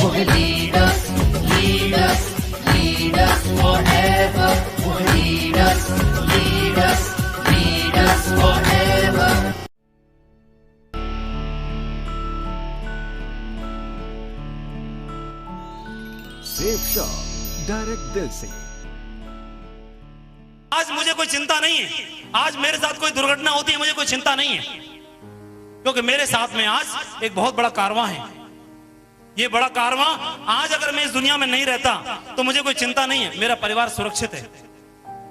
will lead us, lead us, lead us forever. Will lead us, lead us, lead us forever. Safe shop, direct दिल से। आज मुझे कोई चिंता नहीं है, आज मेरे साथ कोई दुर्घटना होती है मुझे कोई चिंता नहीं है, क्योंकि मेरे साथ में आज एक बहुत बड़ा कारवां है। ये बड़ा कारवां आज अगर मैं इस दुनिया में नहीं रहता तो मुझे कोई चिंता नहीं है, मेरा परिवार सुरक्षित है।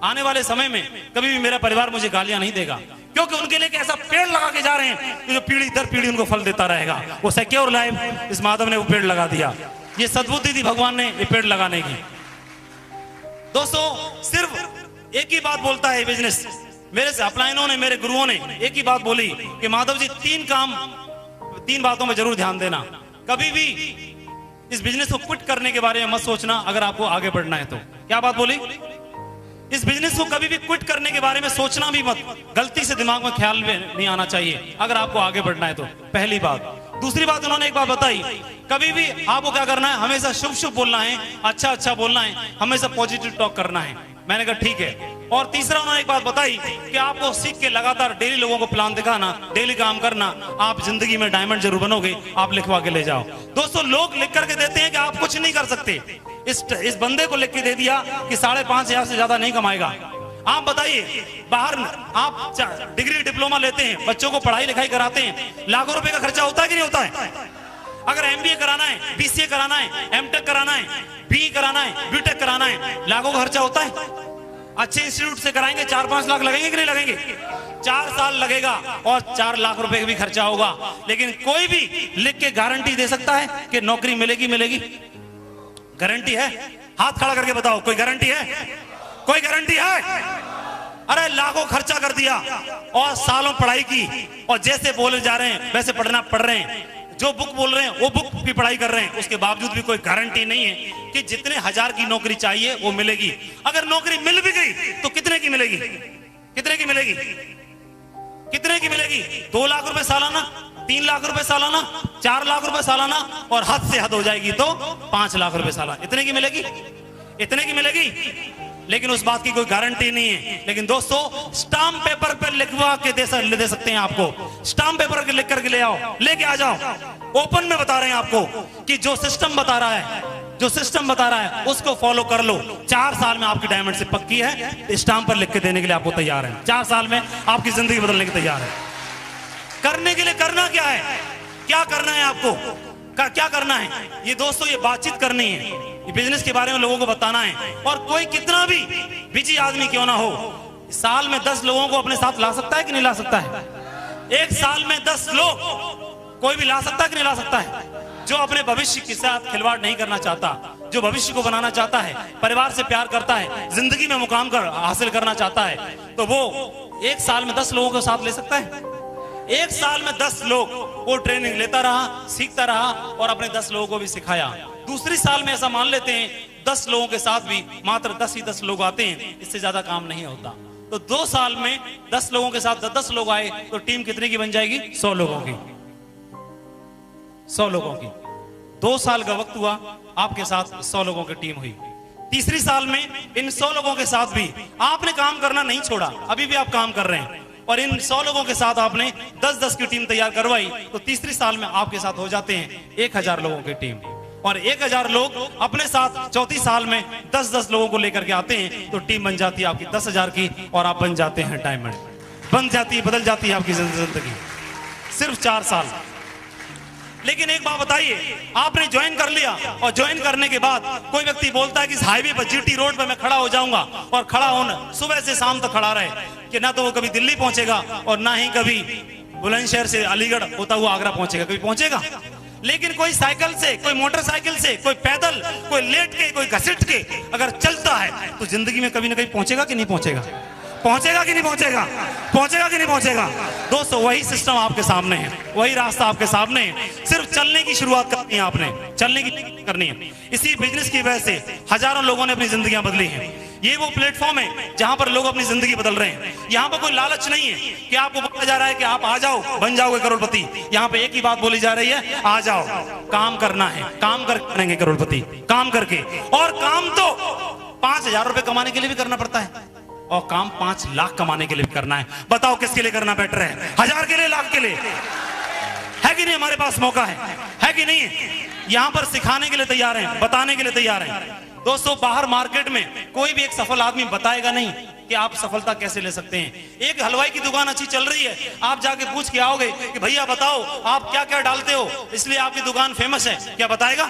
आने वाले समय में कभी भी मेरा परिवार मुझे गालियां नहीं देगा, क्योंकि उनके लिए एक ऐसा पेड़ लगा के जा रहे हैं कि जो पीढ़ी दर पीढ़ी उनको फल देता रहेगा। वो सिक्योर लाइफ इस माधव ने वो पेड़ लगा दिया, ये सद्बुद्धि थी भगवान ने ये पेड़ लगाने की। दोस्तों सिर्फ एक ही बात बोलता है बिजनेस, मेरे से अपलाइनों ने, मेरे गुरुओं ने एक ही बात बोली कि माधव जी तीन बातों में जरूर ध्यान देना। कभी भी इस बिजनेस को क्विट करने के बारे में मत सोचना अगर आपको आगे बढ़ना है तो। क्या बात बोली? इस बिजनेस को कभी भी क्विट करने के बारे में सोचना भी मत, गलती से दिमाग में ख्याल में नहीं आना चाहिए अगर आपको आगे बढ़ना है तो। पहली बात। दूसरी बात उन्होंने एक बात बताई, कभी भी आपको क्या करना है, हमेशा शुभ शुभ बोलना है, अच्छा अच्छा बोलना है, हमेशा पॉजिटिव टॉक करना है। मैंने कहा ठीक है। और तीसरा उन्होंने एक बात बताई कि आपको सीख के लगातार डेली लोगों को प्लान दिखाना, डेली काम करना, आप जिंदगी में डायमंड जरूर बनोगे, आप लिखवा के ले जाओ। दोस्तों लोग लिख करके देते हैं कि आप कुछ नहीं कर सकते। इस बंदे को लिख के दे दिया कि 5,500 से ज्यादा नहीं कमाएगा। आप बताइए, बाहर आप डिग्री डिप्लोमा लेते हैं, बच्चों को पढ़ाई लिखाई कराते हैं, लाखों रुपए का खर्चा होता है कि नहीं होता है? अगर MBA कराना है, BCA कराना है, MTech कराना है, BE कराना है, BTech कराना है, लाखों का खर्चा होता है। अच्छे इंस्टीट्यूट से कराएंगे 4-5 लाख लगेंगे कि नहीं लगेंगे? 4 साल लगेगा और 4 लाख रुपए का भी खर्चा होगा। लेकिन कोई भी लिख के गारंटी दे सकता है कि नौकरी मिलेगी? गारंटी है? हाथ खड़ा करके बताओ, कोई गारंटी है? कोई गारंटी है? अरे लाखों खर्चा कर दिया और सालों पढ़ाई की, और जैसे बोले जा रहे हैं वैसे पढ़ रहे हैं, जो बुक बोल रहे हैं वो बुक की पढ़ाई कर रहे हैं, उसके बावजूद भी कोई गारंटी नहीं है कि जितने 1000 की नौकरी चाहिए वो मिलेगी। अगर नौकरी मिल भी गई तो कितने की मिलेगी? कितने की मिलेगी? कितने की मिलेगी? 2 लाख रुपए सालाना, 3 लाख रुपए सालाना, 4 लाख रुपए सालाना, और हद से हद हो जाएगी तो 5 लाख रुपए सालाना। इतने की मिलेगी? इतने की मिलेगी? लेकिन उस बात की कोई गारंटी नहीं है। लेकिन दोस्तों स्टाम्प पेपर पर लिखवा के दे सकते हैं आपको। स्टाम्प पेपर के लिख करके ले आओ, लेके आ जाओ। ओपन में बता रहे हैं आपको कि जो सिस्टम बता रहा है उसको फॉलो कर लो। 4 साल में आपकी डायमंड से पक्की है, स्टाम्प पर लिख के देने के लिए आपको तैयार है। 4 साल में आपकी जिंदगी बदलने के तैयार है। करने के लिए करना क्या है? क्या करना है आपको? क्या करना है? ये दोस्तों ये बातचीत करनी है, ये बिजनेस के बारे में लोगों को बताना है। और कोई कितना भी बिजी आदमी क्यों ना हो, साल में 10 लोगों को अपने साथ ला सकता है कि नहीं ला सकता है? एक साल में 10 लोग कोई भी ला सकता है कि नहीं ला सकता है? जो अपने भविष्य के साथ खिलवाड़ नहीं करना चाहता, जो भविष्य को बनाना चाहता है, परिवार से प्यार करता है, जिंदगी में मुकाम हासिल करना चाहता है, तो वो एक साल में 10 लोगों को साथ ले सकता है। एक साल में 10 लोग वो ट्रेनिंग लेता रहा, सीखता रहा और अपने 10 लोगों को भी सिखाया। दूसरी साल में ऐसा मान लेते हैं 10 लोगों के साथ भी मात्र 10 ही 10 लोग आते हैं, इससे ज्यादा काम नहीं होता। तो 2 साल में 10 लोगों के साथ 10 लोग आए तो टीम कितने की बन जाएगी? 100 लोगों की। 100 लोगों की। 2 साल का वक्त हुआ, आपके साथ 100 लोगों की टीम हुई। तीसरी साल में इन 100 लोगों के साथ भी आपने काम करना नहीं छोड़ा, अभी भी आप काम कर रहे हैं, और इन 100 लोगों के साथ आपने 10-10 की टीम तैयार करवाई, तो तीसरी साल में आपके साथ हो जाते हैं 1000 लोगों की टीम। और 1000 लोग अपने साथ चौथी साल में 10-10 लोगों को लेकर के आते हैं, तो टीम बन जाती है आपकी 10,000 की, और आप बन जाते हैं डायमंड। बन जाती है, बदल जाती है आपकी जिंदगी। सिर्फ 4 साल। लेकिन एक बात बताइए, आपने ज्वाइन कर लिया और ज्वाइन करने के बाद कोई व्यक्ति बोलता है कि इस हाईवे पर GT रोड पर मैं खड़ा हो जाऊंगा, और खड़ा होना सुबह से शाम तक खड़ा रहे, कि ना तो वो कभी दिल्ली पहुंचेगा और ना ही कभी बुलंदशहर से अलीगढ़ होता हुआ आगरा पहुंचेगा, कभी पहुंचेगा। लेकिन कोई साइकिल से, कोई मोटरसाइकिल से, कोई पैदल, कोई लेट के, कोई घसीट के अगर चलता है तो जिंदगी में कभी ना कहीं पहुंचेगा कि नहीं पहुंचेगा? पहुंचेगा कि नहीं पहुंचेगा? पहुंचेगा कि नहीं पहुंचेगा? दोस्तों वही सिस्टम आपके सामने है, वही रास्ता आपके सामने है, सिर्फ चलने की शुरुआत करनी है आपने, चलने की करनी है। इसी बिजनेस की वजह से हजारों लोगों ने अपनी जिंदगियां बदली हैं। ये वो प्लेटफॉर्म है जहां पर लोग अपनी जिंदगी बदल रहे हैं। यहाँ पर कोई लालच नहीं है कि आपको बताया जा रहा है कि आप आ जाओ बन जाओगे करोड़पति। यहाँ पे एक ही बात बोली जा रही है, आ जाओ, काम करना है, काम कर करेंगे करोड़पति, काम करके। और काम तो 5,000 रुपए कमाने के लिए भी करना पड़ता है और काम 5 लाख कमाने के लिए भी करना है। बताओ किसके लिए करना बेटर है, 1000 के लिए, लाख के लिए? है कि नहीं? हमारे पास मौका है कि नहीं? यहाँ पर सिखाने के लिए तैयार हैं, बताने के लिए तैयार हैं। दोस्तों, बाहर मार्केट में कोई भी एक सफल आदमी बताएगा नहीं कि आप सफलता कैसे ले सकते हैं। एक हलवाई की दुकान अच्छी चल रही है, आप जाके पूछ के आओगे कि भैया बताओ आप क्या क्या डालते हो इसलिए आपकी दुकान फेमस है, क्या बताएगा?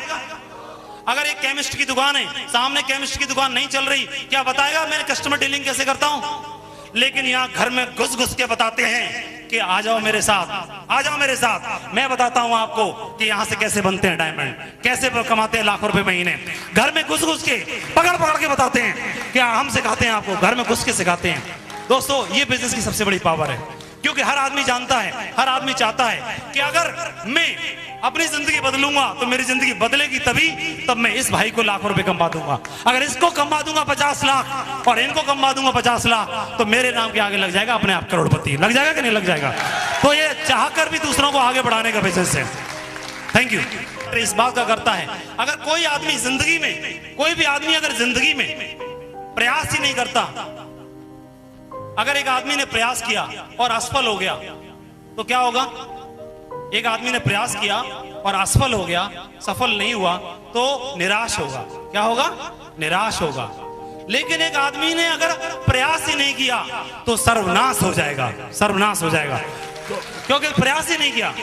अगर एक केमिस्ट की दुकान है, सामने केमिस्ट की दुकान नहीं चल रही, क्या बताएगा मैं कस्टमर डीलिंग कैसे करता हूं? लेकिन यहाँ घर में घुस घुस के बताते हैं कि आ जाओ मेरे साथ, आ जाओ मेरे साथ, मैं बताता हूं आपको कि यहाँ से कैसे बनते हैं डायमंड, कैसे कमाते हैं लाखों रुपए महीने। घर में घुस घुस के पकड़ पकड़ के बताते हैं कि हम सिखाते हैं आपको, घर में घुस के सिखाते हैं। दोस्तों, ये बिजनेस की सबसे बड़ी पावर है, क्योंकि हर आदमी जानता है, हर आदमी चाहता है कि अगर मैं अपनी जिंदगी बदलूंगा तो मेरी जिंदगी बदलेगी तभी, तब मैं इस भाई को लाखों रुपए कमा दूंगा। अगर इसको कमा दूंगा 50 लाख और इनको कमा दूंगा 50 लाख तो मेरे नाम के आगे लग जाएगा अपने आप करोड़पति। लग जाएगा कि नहीं लग जाएगा? तो ये चाहकर भी दूसरों को आगे बढ़ाने का बिजनेस है। Thank you. इस बात का करता है, अगर कोई आदमी जिंदगी में, कोई भी आदमी अगर जिंदगी में प्रयास ही नहीं करता, अगर एक आदमी ने प्रयास किया और असफल हो गया तो क्या होगा? एक आदमी ने प्रयास किया और असफल हो गया, सफल नहीं हुआ तो निराश होगा। क्या होगा? निराश होगा। लेकिन एक आदमी ने अगर प्रयास ही नहीं किया तो सर्वनाश हो जाएगा, सर्वनाश हो जाएगा, क्योंकि प्रयास ही नहीं किया।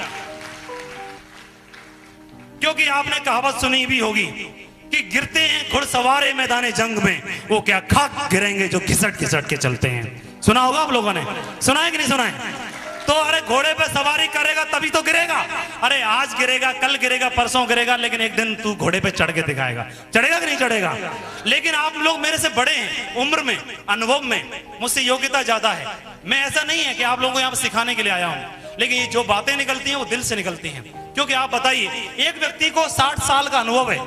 क्योंकि आपने कहावत सुनी भी होगी कि गिरते हैं घुड़सवारे मैदाने जंग में, वो क्या खाक गिरेंगे जो घिसट घिसट के चलते हैं। सुना होगा आप लोगों ने, सुना है कि नहीं सुना है? तो अरे घोड़े पे सवारी करेगा तभी तो गिरेगा। अरे आज गिरेगा, कल गिरेगा, परसों गिरेगा, लेकिन एक दिन तू घोड़े पे चढ़ के दिखाएगा। चढ़ेगा कि नहीं चढ़ेगा? लेकिन आप लोग मेरे से बड़े हैं उम्र में, अनुभव में, मुझसे योग्यता ज्यादा है। मैं ऐसा नहीं है कि आप लोगों को यहाँ सिखाने के लिए आया हूं, लेकिन ये जो बातें निकलती हैं वो दिल से निकलती हैं। क्योंकि आप बताइए, एक व्यक्ति को 60 साल का अनुभव है,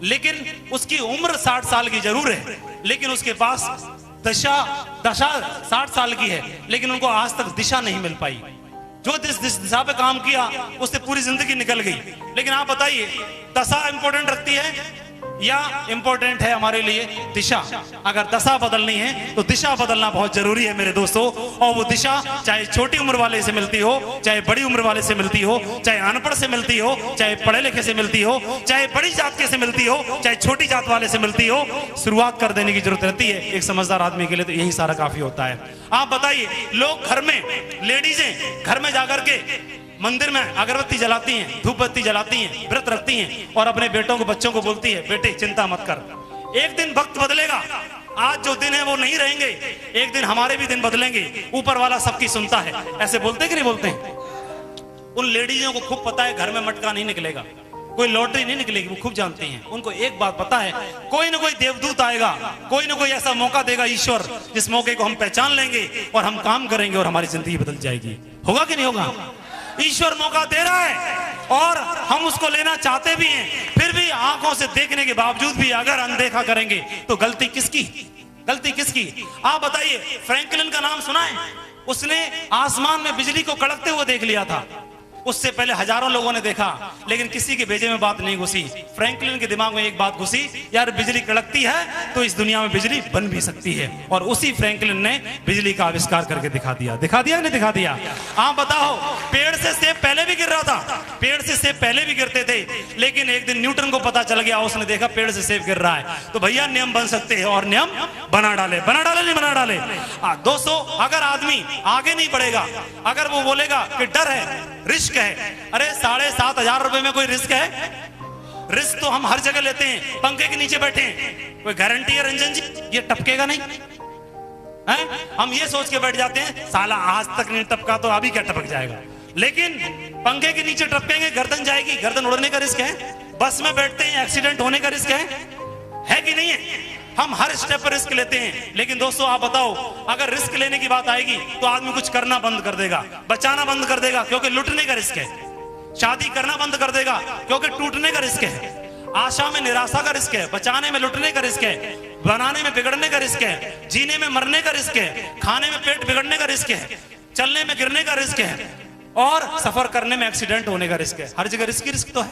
लेकिन उसकी उम्र 60 साल की जरूर है, लेकिन उसके पास दशा 60 साल की है, लेकिन उनको आज तक दिशा नहीं मिल पाई। जो जिस दिशा पे काम किया उससे पूरी जिंदगी निकल गई। लेकिन आप बताइए, दशा इंपॉर्टेंट रखती है या इंपॉर्टेंट है हमारे लिए दिशा? अगर दशा बदलनी है तो दिशा बदलना बहुत जरूरी है मेरे दोस्तों। और वो दिशा चाहे छोटी उम्र वाले से मिलती हो, चाहे बड़ी उम्र वाले से मिलती हो, चाहे अनपढ़ से मिलती हो, चाहे पढ़े लिखे से मिलती हो, चाहे बड़ी जात के से मिलती हो, चाहे छोटी जात वाले से मिलती हो, शुरुआत कर देने की जरूरत रहती है। एक समझदार आदमी के लिए तो यही सारा काफी होता है। आप बताइए, लोग घर में, लेडीजें घर में जाकर के मंदिर में अगरबत्ती जलाती हैं, धूप बत्ती जलाती हैं, व्रत रखती हैं और अपने बेटों को, बच्चों को बोलती है, बेटे चिंता मत कर, एक दिन वक्त बदलेगा, आज जो दिन है वो नहीं रहेंगे, एक दिन हमारे भी दिन बदलेंगे, ऊपर वाला सबकी सुनता है। ऐसे बोलते कि नहीं बोलते हैं? उन लेडीजों को खूब पता है घर में मटका नहीं निकलेगा, कोई लॉटरी नहीं निकलेगी, वो खूब जानती हैं। उनको एक बात पता है, कोई ना कोई देवदूत आएगा, कोई ना कोई ऐसा मौका देगा ईश्वर, जिस मौके को हम पहचान लेंगे और हम काम करेंगे और हमारी जिंदगी बदल जाएगी। होगा कि नहीं होगा? ईश्वर मौका दे रहा है और हम उसको लेना चाहते भी हैं, फिर भी आंखों से देखने के बावजूद भी अगर अनदेखा करेंगे तो गलती किसकी? गलती किसकी? आप बताइए, फ्रैंकलिन का नाम सुना है? उसने आसमान में बिजली को कड़कते हुए देख लिया था। उससे पहले हजारों लोगों ने देखा, लेकिन किसी के भेजे में बात नहीं घुसी। फ्रैंकलिन के दिमाग में एक बात घुसी, यार बिजली कड़कती है तो इस दुनिया में बिजली बन भी सकती है। और उसी फ्रैंकलिन ने बिजली का आविष्कार करके दिखा दिया। दिखा दिया नहीं दिखा दिया? आप बताओ, पेड़ से सेब पहले भी गिर रहा था, पेड़ से सेब पहले भी गिरते थे, लेकिन एक दिन न्यूटन को पता चल गया, उसने देखा पेड़ से सेब गिर रहा है, तो भैया नियम बन सकते हैं और नियम बना डाले। बना डाले नहीं बना डाले? दोस्तों, अगर आदमी आगे नहीं बढ़ेगा, अगर वो बोलेगा कि डर है, रिस्क है, अरे 7,500 रुपए में कोई रिस्क है? रिस्क तो हम हर जगह लेते हैं, पंखे के नीचे बैठे हैं, कोई गारंटी है रंजन जी ये टपकेगा नहीं है? हम ये सोच के बैठ जाते हैं, साला आज तक नहीं टपका तो अभी क्या टपक जाएगा। लेकिन पंखे के नीचे टपकेंगे, गर्दन जाएगी, गर्दन उड़ने का रिस्क है। बस में बैठते हैं, एक्सीडेंट होने का रिस्क है कि नहीं है? हम हर स्टेप पर रिस्क लेते हैं। लेकिन दोस्तों, आप बताओ, अगर रिस्क लेने की बात आएगी तो आदमी कुछ करना बंद कर देगा, बचाना बंद कर देगा, क्योंकि लुटने का रिस्क है। शादी करना बंद कर देगा, क्योंकि टूटने का रिस्क है। आशा में निराशा का रिस्क है, बचाने में लुटने का रिस्क है। बनाने में बिगड़ने का रिस्क है, जीने में मरने का रिस्क है, खाने में पेट बिगड़ने का रिस्क है, चलने में गिरने का रिस्क है, और सफर करने में एक्सीडेंट होने का रिस्क है। हर जगह रिस्क तो है,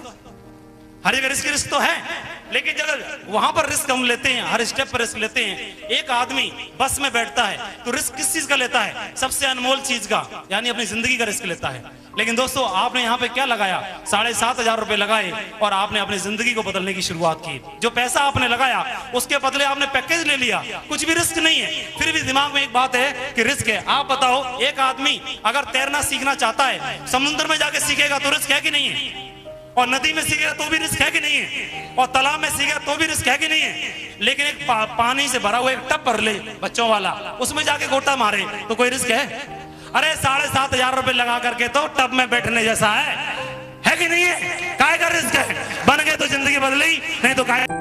हर जगह रिस्क तो है। लेकिन जब वहां पर रिस्क हम लेते हैं, हर स्टेप पर रिस्क लेते हैं। एक आदमी बस में बैठता है तो रिस्क किस चीज का लेता है? सबसे अनमोल चीज का, यानी अपनी जिंदगी का रिस्क लेता है। लेकिन दोस्तों, आपने यहाँ पे क्या लगाया? 7,500 रुपए लगाए और आपने अपनी जिंदगी को बदलने की शुरुआत की। जो पैसा आपने लगाया उसके बदले आपने पैकेज ले लिया, कुछ भी रिस्क नहीं है। फिर भी दिमाग में एक बात है कि रिस्क है। आप बताओ, एक आदमी अगर तैरना सीखना चाहता है, समुद्र में जाके सीखेगा तो रिस्क है कि नहीं है? और नदी में सीखेगा तो भी रिस्क है कि नहीं है? और तालाब में सीखेगा तो भी रिस्क है कि नहीं है? लेकिन एक पानी से भरा हुआ एक टब भर ले बच्चों वाला, उसमें जाके गोता मारे तो कोई रिस्क है? अरे 7,500 रुपए लगा करके तो टब में बैठने जैसा है कि नहीं है? काय का रिस्क है? बन गए तो जिंदगी बदली, नहीं तो काय।